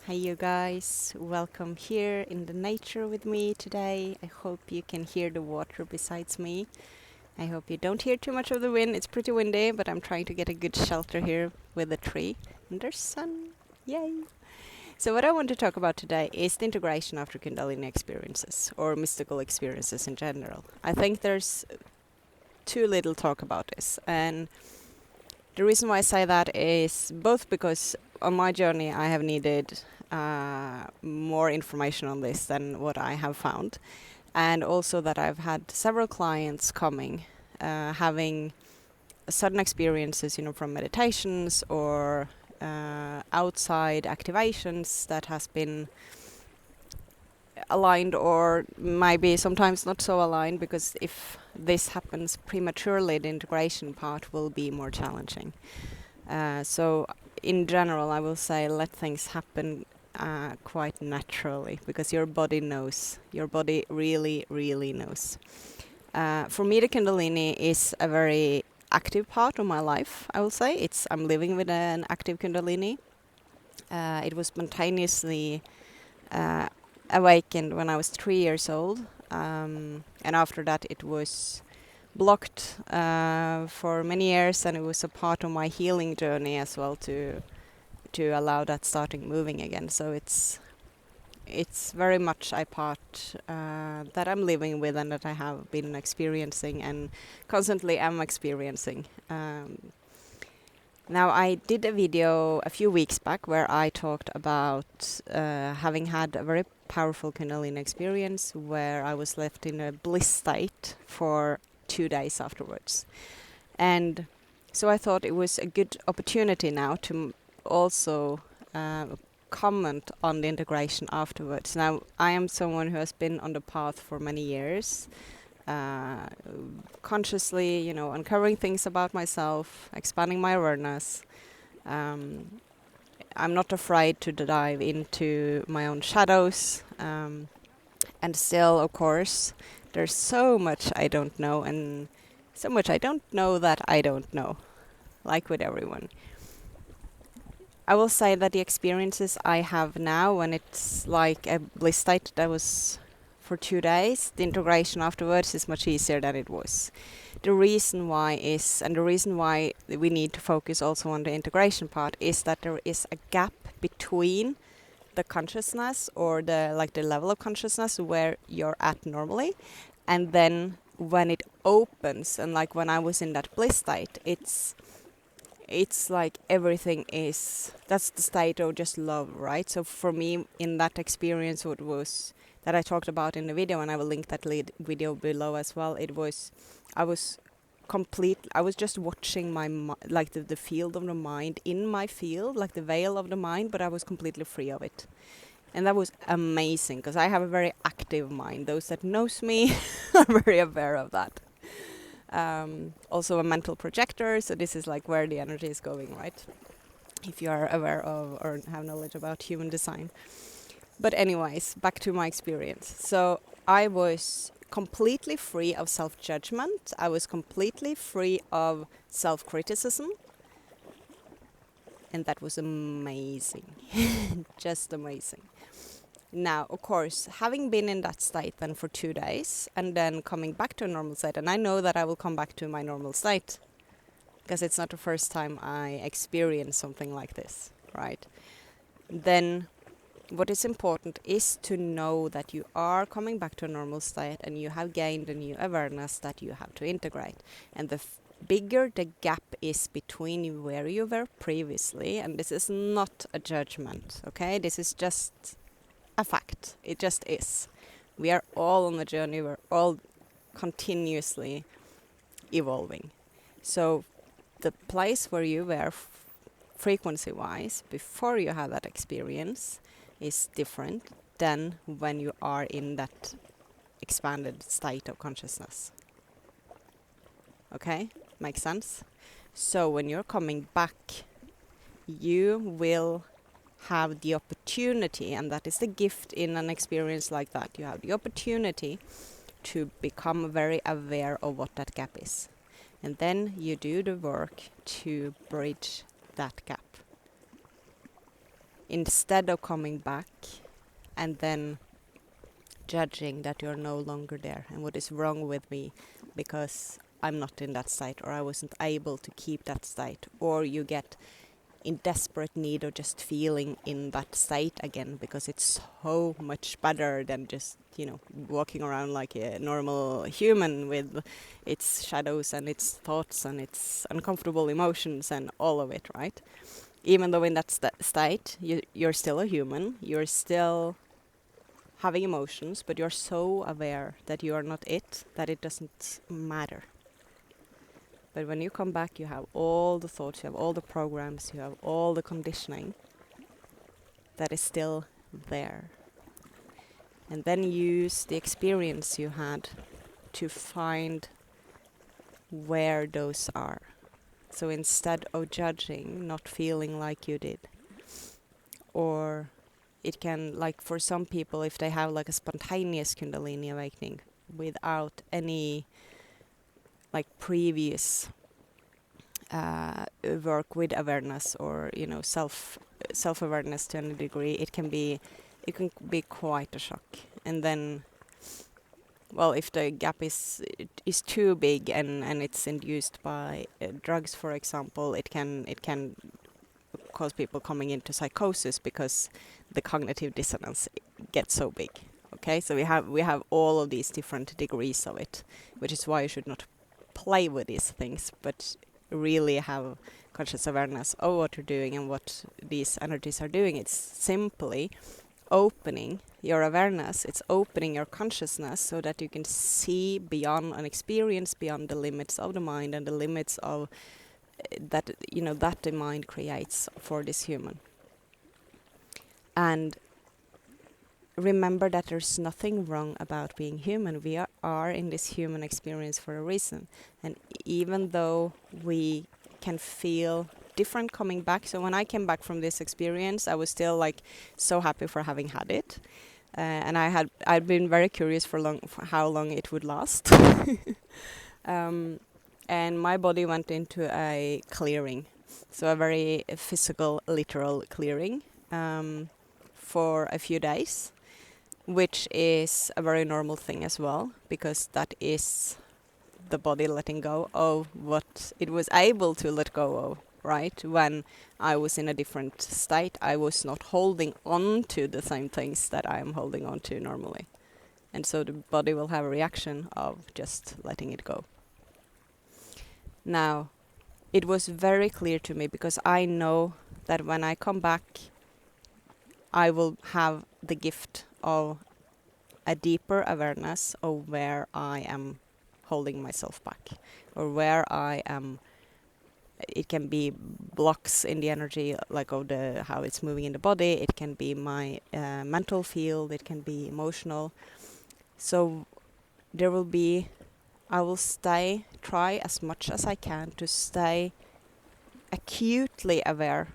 Hey you guys, welcome here in the nature with me today. I hope you can hear the water besides me. I hope you don't hear too much of the wind. It's pretty windy, but I'm trying to get a good shelter here with a tree. And there's sun. Yay! So what I want to talk about today is the integration after Kundalini experiences or mystical experiences in general. I think there's too little talk about this, and the reason why I say that is both because on my journey I have needed more information on this than what I have found, and also that I've had several clients coming having sudden experiences, from meditations or outside activations that has been aligned or maybe sometimes not so aligned, because if this happens prematurely the integration part will be more challenging. So in general I will say let things happen quite naturally, because your body knows. Your body really, really knows. For me, the Kundalini is a very active part of my life, I will say. I'm living with an active Kundalini. It was spontaneously awakened when I was 3 years old. And after that it was blocked for many years, and it was a part of my healing journey as well to allow that starting moving again. So it's very much a part that I'm living with and that I have been experiencing and constantly am experiencing. Now, I did a video a few weeks back where I talked about having had a very powerful Kundalini experience where I was left in a bliss state for 2 days afterwards. And so I thought it was a good opportunity now to also comment on the integration afterwards. Now, I am someone who has been on the path for many years, consciously, uncovering things about myself, expanding my awareness. I'm not afraid to dive into my own shadows, and still, of course, there's so much I don't know, and so much I don't know that I don't know, like with everyone. I will say that the experiences I have now, when it's like a bliss state that was for 2 days, the integration afterwards is much easier than it was. The reason why we need to focus also on the integration part is that there is a gap between the consciousness or the level of consciousness where you're at normally, and then when it opens, and like when I was in that bliss state, it's like everything that's the state of just love, right? So for me, in that experience, what was that I talked about in the video, and I will link that video below as well, I was just watching my the field of the mind in my field, like the veil of the mind, but I was completely free of it. And that was amazing, because I have a very active mind. Those that knows me are very aware of that. Also a mental projector, so this is like where the energy is going, right? If you are aware of or have knowledge about human design. But anyways, back to my experience. So I was completely free of self-judgment. I was completely free of self-criticism. And that was amazing. Just amazing. Now, of course, having been in that state then for 2 days and then coming back to a normal state, and I know that I will come back to my normal state because it's not the first time I experience something like this, right? Then what is important is to know that you are coming back to a normal state and you have gained a new awareness that you have to integrate. And the bigger the gap is between where you were previously, and this is not a judgment, okay? This is just a fact. It just is. We are all on the journey. We're all continuously evolving. So the place where you were frequency-wise before you had that experience is different than when you are in that expanded state of consciousness. Okay? Makes sense? So when you're coming back, you will have the opportunity, and that is the gift in an experience like that. You have the opportunity to become very aware of what that gap is. And then you do the work to bridge that gap. instead of coming back and then judging that you're no longer there and what is wrong with me because I'm not in that state, or I wasn't able to keep that state, or you get in desperate need of just feeling in that state again because it's so much better than just, walking around like a normal human with its shadows and its thoughts and its uncomfortable emotions and all of it, right? Even though in that state you're still a human, you're still having emotions, but you're so aware that you are not it, that it doesn't matter. But when you come back, you have all the thoughts, you have all the programs, you have all the conditioning that is still there. And then use the experience you had to find where those are. So instead of judging, not feeling like you did. Or it can, like for some people, if they have like a spontaneous Kundalini awakening without any like previous work with awareness or self awareness to any degree, it can be quite a shock. And then, well, if the gap is too big and it's induced by drugs, for example, it can cause people coming into psychosis because the cognitive dissonance gets so big. Okay, so we have all of these different degrees of it, which is why you should not play with these things, but really have conscious awareness of what you're doing and what these energies are doing. It's simply opening your awareness, it's opening your consciousness so that you can see beyond and experience beyond the limits of the mind and the limits of that the mind creates for this human. And remember that there's nothing wrong about being human. We are in this human experience for a reason. And even though we can feel different coming back, so when I came back from this experience, I was still like so happy for having had it. And I'd been very curious for how long it would last. And my body went into a clearing, so a very physical, literal clearing for a few days, which is a very normal thing as well, because that is the body letting go of what it was able to let go of, right? When I was in a different state, I was not holding on to the same things that I am holding on to normally. And so the body will have a reaction of just letting it go. Now, it was very clear to me, because I know that when I come back, I will have the gift of a deeper awareness of where I am holding myself back, or where I am. It can be blocks in the energy, like of how it's moving in the body. It can be my mental field. It can be emotional. So there will be. I will try as much as I can to stay acutely aware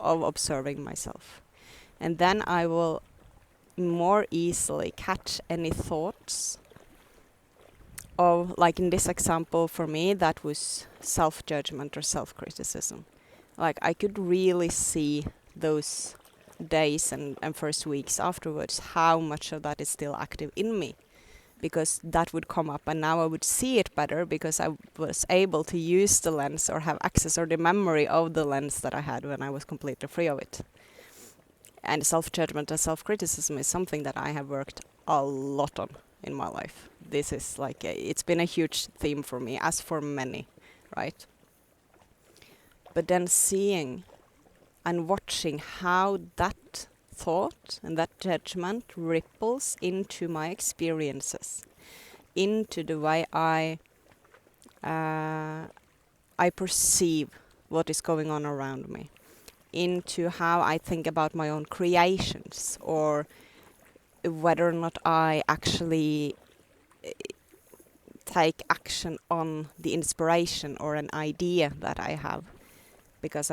of observing myself. And then I will more easily catch any thoughts of, like in this example for me, that was self-judgment or self-criticism. Like I could really see those days and first weeks afterwards how much of that is still active in me, because that would come up, and now I would see it better because I was able to use the lens or have access or the memory of the lens that I had when I was completely free of it. And self-judgment and self-criticism is something that I have worked a lot on in my life. This is like, it's been a huge theme for me, as for many, right? But then seeing and watching how that thought and that judgment ripples into my experiences, into the way I perceive what is going on around me, into how I think about my own creations, or whether or not I actually take action on the inspiration or an idea that I have, because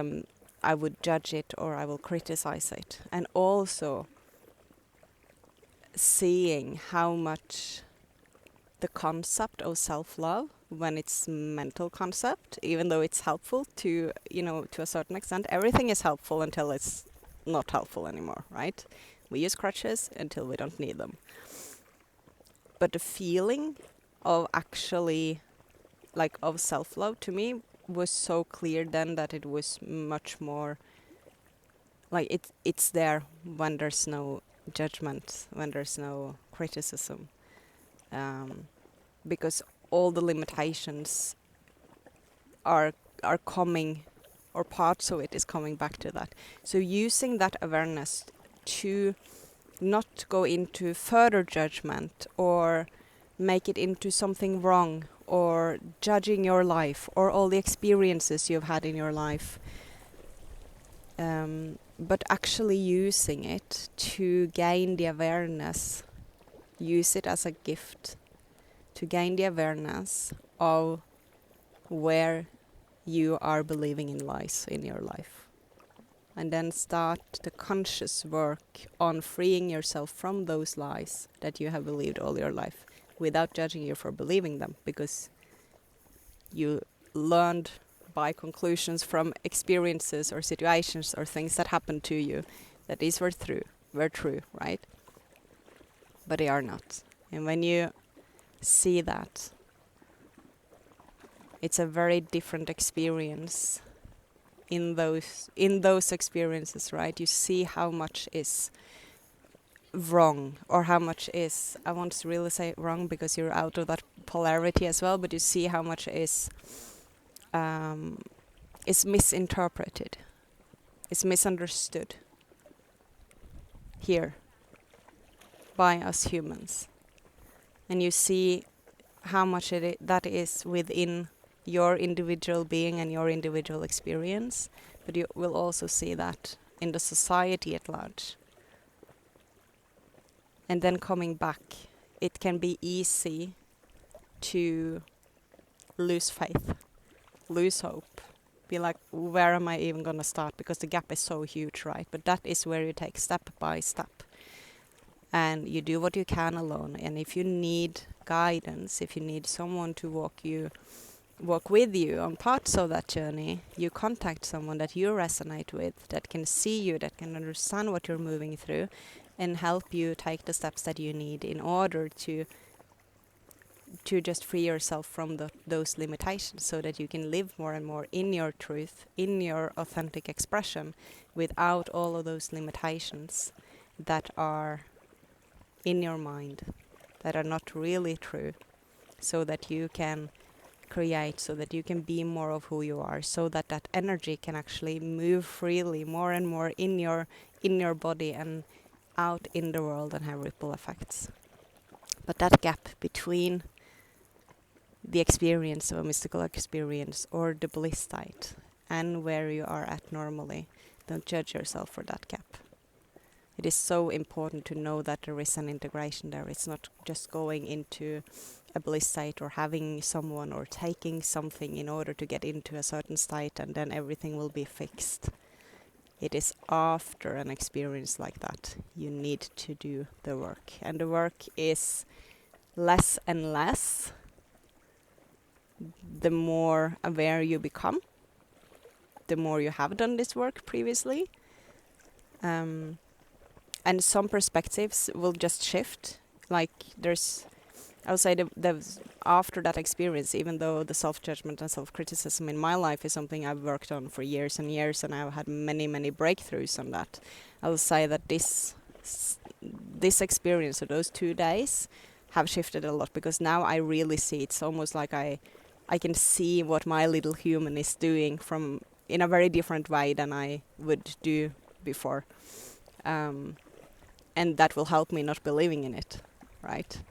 I would judge it or I will criticize it. And also seeing how much the concept of self-love, when it's mental concept, even though it's helpful to a certain extent, everything is helpful until it's not helpful anymore, right? We use crutches until we don't need them. But the feeling of actually, like, of self-love to me was so clear then that it was much more like it's there when there's no judgment, when there's no criticism, because all the limitations are coming, or parts of it is coming back to that. So using that awareness to not go into further judgment or make it into something wrong or judging your life or all the experiences you've had in your life, but actually using it to gain the awareness, use it as a gift to gain the awareness of where you are believing in lies in your life. And then start the conscious work on freeing yourself from those lies that you have believed all your life, without judging you for believing them, because you learned by conclusions from experiences or situations or things that happened to you that these were true, right? But they are not. And when you see that, it's a very different experience in those experiences, right? You see how much is wrong, or how much is, I want to really say wrong because you're out of that polarity as well, but you see how much is misinterpreted, is misunderstood here by us humans. And you see how much that is within your individual being and your individual experience, but you will also see that in the society at large. And then coming back, it can be easy to lose faith, lose hope, be like, where am I even going to start? Because the gap is so huge, right? But that is where you take step by step. And you do what you can alone. And if you need guidance, if you need someone to walk with you on parts of that journey, you contact someone that you resonate with, that can see you, that can understand what you're moving through, and help you take the steps that you need in order to just free yourself from those limitations, so that you can live more and more in your truth, in your authentic expression, without all of those limitations that are in your mind, that are not really true, so that you can create, so that you can be more of who you are, so that that energy can actually move freely more and more in your body and out in the world and have ripple effects. But that gap between the experience of a mystical experience or the bliss state and where you are at normally, don't judge yourself for that gap. It is so important to know that there is an integration there. It's not just going into a bliss state or having someone or taking something in order to get into a certain state and then everything will be fixed. It is after an experience like that you need to do the work. And the work is less and less the more aware you become, the more you have done this work previously. And some perspectives will just shift. Like I would say after that experience, even though the self-judgment and self-criticism in my life is something I've worked on for years and years, and I've had many, many breakthroughs on that, I will say that this experience of those 2 days have shifted a lot, because now I really see. It's almost like I can see what my little human is doing in a very different way than I would do before. And that will help me not believing in it, right?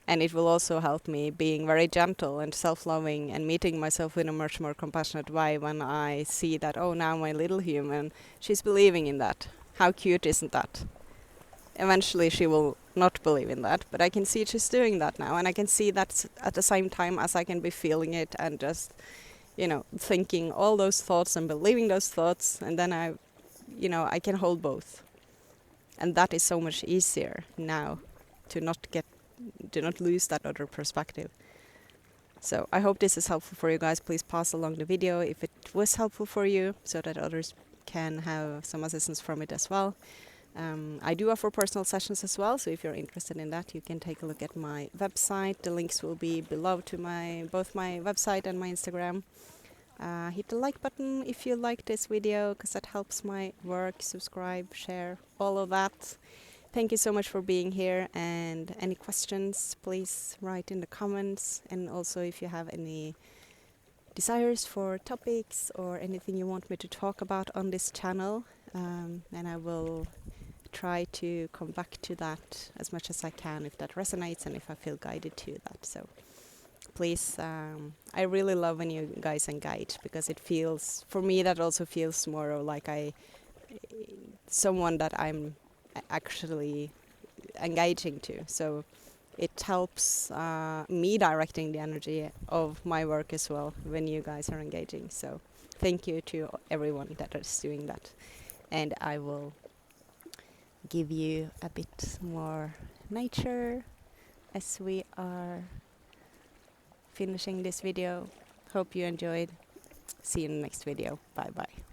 And it will also help me being very gentle and self-loving and meeting myself in a much more compassionate way when I see that, oh, now my little human, she's believing in that. How cute isn't that? Eventually she will not believe in that, but I can see she's doing that now, and I can see that at the same time as I can be feeling it and just, thinking all those thoughts and believing those thoughts, and then I can hold both. And that is so much easier now to not lose that other perspective. So I hope this is helpful for you guys. Please pass along the video if it was helpful for you, so that others can have some assistance from it as well. I do offer personal sessions as well, so if you're interested in that, you can take a look at my website. The links will be below to both my website and my Instagram. Hit the like button if you like this video, because that helps my work. Subscribe, share, all of that. Thank you so much for being here, and any questions, please write in the comments. And also if you have any desires for topics or anything you want me to talk about on this channel, then I will try to come back to that as much as I can if that resonates and if I feel guided to that. So please, I really love when you guys engage, because it feels, for me, that also feels more like someone that I'm actually engaging to. So it helps me directing the energy of my work as well when you guys are engaging. So thank you to everyone that is doing that. And I will give you a bit more nature as we are finishing this video. Hope you enjoyed. See you in the next video. Bye bye.